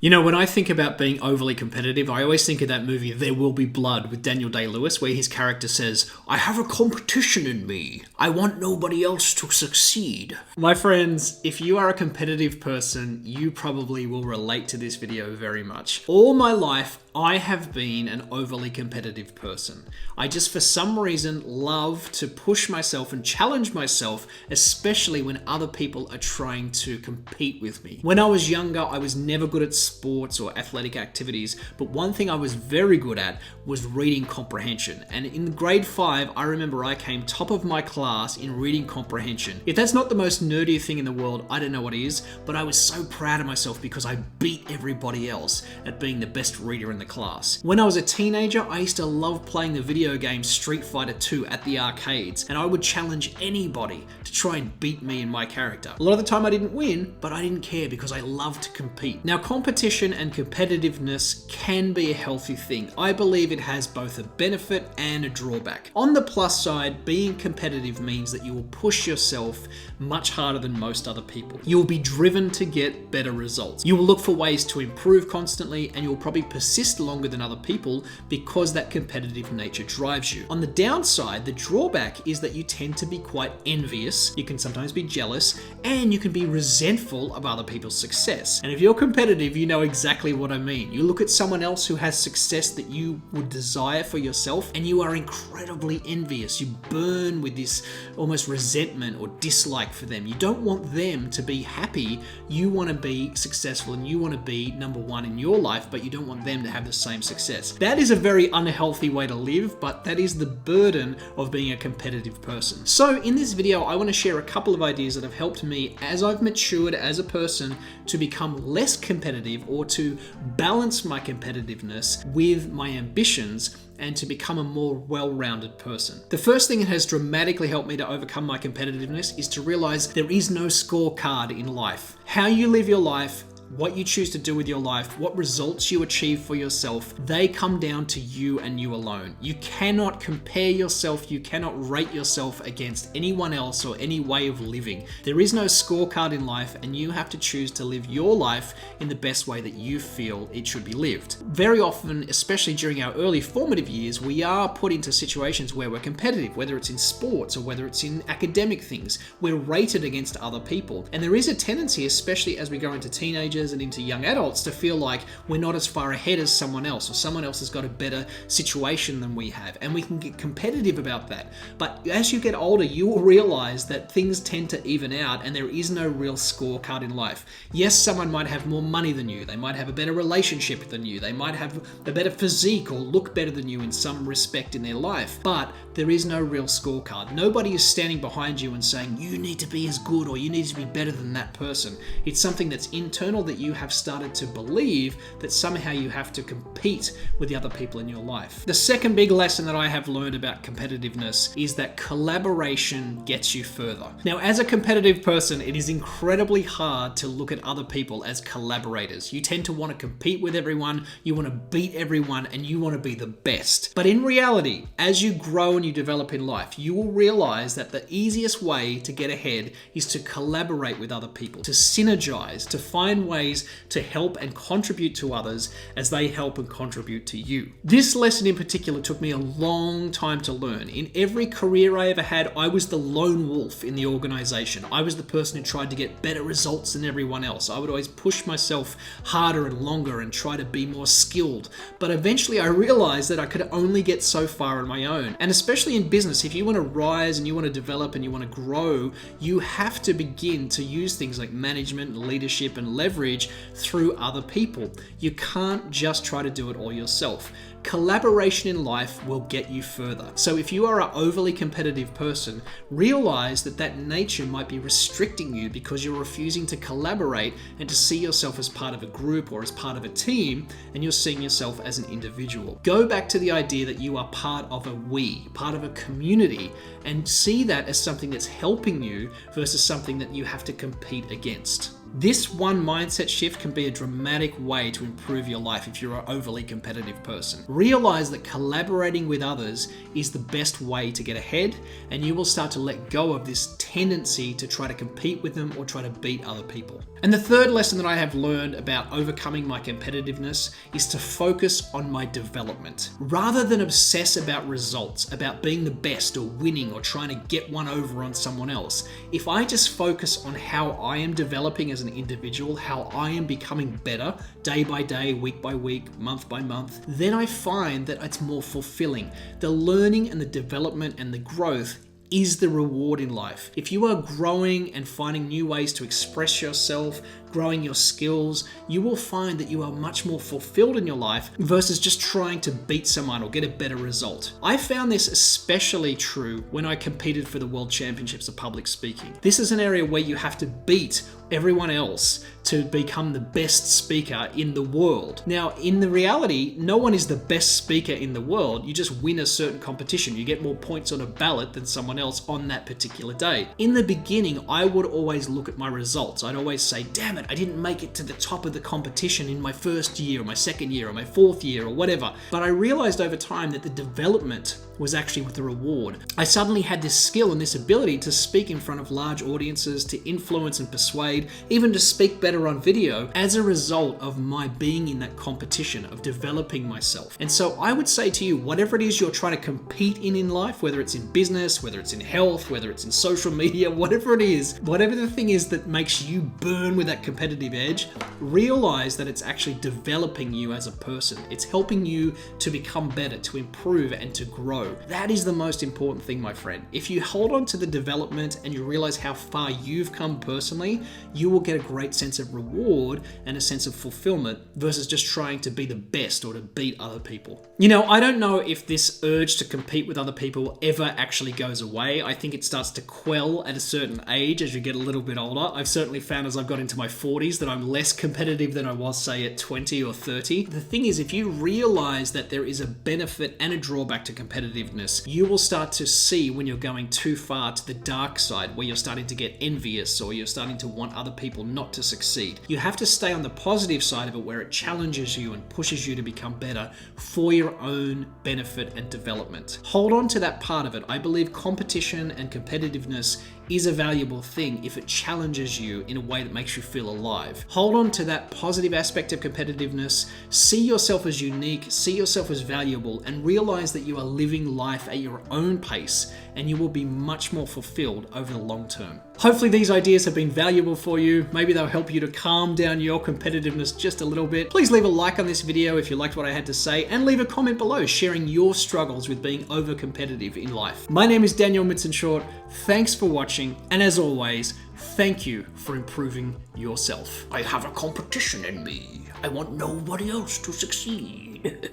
You know, when I think about being overly competitive, I always think of that movie There Will Be Blood with Daniel Day-Lewis, where his character says, "I have a competition in me. I want nobody else to succeed." My friends, if you are a competitive person, you probably will relate to this video very much. All my life, I have been an overly competitive person. I just, for some reason, love to push myself and challenge myself, especially when other people are trying to compete with me. When I was younger, I was never good at sports or athletic activities, but one thing I was very good at was reading comprehension. And in grade 5, I remember I came top of my class in reading comprehension. If that's not the most nerdy thing in the world, I don't know what is, but I was so proud of myself because I beat everybody else at being the best reader in the class. When I was a teenager, I used to love playing the video game Street Fighter 2 at the arcades, and I would challenge anybody to try and beat me and my character. A lot of the time I didn't win, but I didn't care because I loved to compete. Now, competition and competitiveness can be a healthy thing. I believe it has both a benefit and a drawback. On the plus side, being competitive means that you will push yourself much harder than most other people. You will be driven to get better results. You will look for ways to improve constantly, and you'll probably persist longer than other people because that competitive nature drives you. On the downside, the drawback is that you tend to be quite envious, you can sometimes be jealous, and you can be resentful of other people's success. And if you're competitive, you know exactly what I mean. You look at someone else who has success that you would desire for yourself, and you are incredibly envious. You burn with this almost resentment or dislike for them. You don't want them to be happy. You want to be successful and you want to be number one in your life, but you don't want them to have the same success. That is a very unhealthy way to live, but that is the burden of being a competitive person. So in this video, I want to share a couple of ideas that have helped me as I've matured as a person to become less competitive, or to balance my competitiveness with my ambitions and to become a more well-rounded person. The first thing that has dramatically helped me to overcome my competitiveness is to realize there is no scorecard in life. How you live your life, what you choose to do with your life, what results you achieve for yourself, they come down to you and you alone. You cannot compare yourself, you cannot rate yourself against anyone else or any way of living. There is no scorecard in life, and you have to choose to live your life in the best way that you feel it should be lived. Very often, especially during our early formative years, we are put into situations where we're competitive, whether it's in sports or whether it's in academic things. We're rated against other people. And there is a tendency, especially as we go into teenagers and into young adults, to feel like we're not as far ahead as someone else, or someone else has got a better situation than we have, and we can get competitive about that. But as you get older, you will realize that things tend to even out, and there is no real scorecard in life. Yes, someone might have more money than you, they might have a better relationship than you, they might have a better physique or look better than you in some respect in their life, but there is no real scorecard. Nobody is standing behind you and saying you need to be as good or you need to be better than that person. It's something that's internal, that you have started to believe that somehow you have to compete with the other people in your life. The second big lesson that I have learned about competitiveness is that collaboration gets you further. Now, as a competitive person, it is incredibly hard to look at other people as collaborators. You tend to want to compete with everyone, you want to beat everyone, and you want to be the best. But in reality, as you grow and you develop in life, you will realize that the easiest way to get ahead is to collaborate with other people, to synergize, to find ways to help and contribute to others as they help and contribute to you. This lesson in particular took me a long time to learn. In every career I ever had, I was the lone wolf in the organization. I was the person who tried to get better results than everyone else. I would always push myself harder and longer and try to be more skilled. But eventually I realized that I could only get so far on my own. And especially in business, if you want to rise and you want to develop and you want to grow, you have to begin to use things like management, leadership, and leverage through other people. You can't just try to do it all yourself. Collaboration in life will get you further. So if you are an overly competitive person, realize that that nature might be restricting you because you're refusing to collaborate and to see yourself as part of a group or as part of a team, and you're seeing yourself as an individual. Go back to the idea that you are part of a we, part of a community, and see that as something that's helping you versus something that you have to compete against. This one mindset shift can be a dramatic way to improve your life if you're an overly competitive person. Realize that collaborating with others is the best way to get ahead, and you will start to let go of this tendency to try to compete with them or try to beat other people. And the third lesson that I have learned about overcoming my competitiveness is to focus on my development. Rather than obsess about results, about being the best or winning or trying to get one over on someone else, if I just focus on how I am developing as an individual, how I am becoming better day by day, week by week, month by month, then I find that it's more fulfilling. The learning and the development and the growth is the reward in life. If you are growing and finding new ways to express yourself, growing your skills, you will find that you are much more fulfilled in your life versus just trying to beat someone or get a better result. I found this especially true when I competed for the World Championships of Public Speaking. This is an area where you have to beat everyone else to become the best speaker in the world. Now, in the reality, no one is the best speaker in the world. You just win a certain competition. You get more points on a ballot than someone else on that particular day. In the beginning, I would always look at my results. I'd always say, damn it, I didn't make it to the top of the competition in my first year or my second year or my fourth year or whatever. But I realized over time that the development was actually with the reward. I suddenly had this skill and this ability to speak in front of large audiences, to influence and persuade, even to speak better on video as a result of my being in that competition, of developing myself. And so I would say to you, whatever it is you're trying to compete in life, whether it's in business, whether it's in health, whether it's in social media, whatever it is, whatever the thing is that makes you burn with that competitive edge, realize that it's actually developing you as a person. It's helping you to become better, to improve and to grow. That is the most important thing, my friend. If you hold on to the development and you realize how far you've come personally, you will get a great sense of reward and a sense of fulfillment versus just trying to be the best or to beat other people. You know, I don't know if this urge to compete with other people ever actually goes away. I think it starts to quell at a certain age as you get a little bit older. I've certainly found as I've got into my 40s that I'm less competitive than I was, say, at 20 or 30. The thing is, if you realize that there is a benefit and a drawback to competitiveness, you will start to see when you're going too far to the dark side, where you're starting to get envious or you're starting to want other people not to succeed. You have to stay on the positive side of it, where it challenges you and pushes you to become better for your own benefit and development. Hold on to that part of it. I believe competition and competitiveness is a valuable thing if it challenges you in a way that makes you feel alive. Hold on to that positive aspect of competitiveness, see yourself as unique, see yourself as valuable, and realize that you are living life at your own pace, and you will be much more fulfilled over the long term. Hopefully these ideas have been valuable for you. Maybe they'll help you to calm down your competitiveness just a little bit. Please leave a like on this video if you liked what I had to say, and leave a comment below sharing your struggles with being over competitive in life. My name is Daniel Midson-Short. Thanks for watching, and as always, thank you for improving yourself. I have a competition in me. I want nobody else to succeed.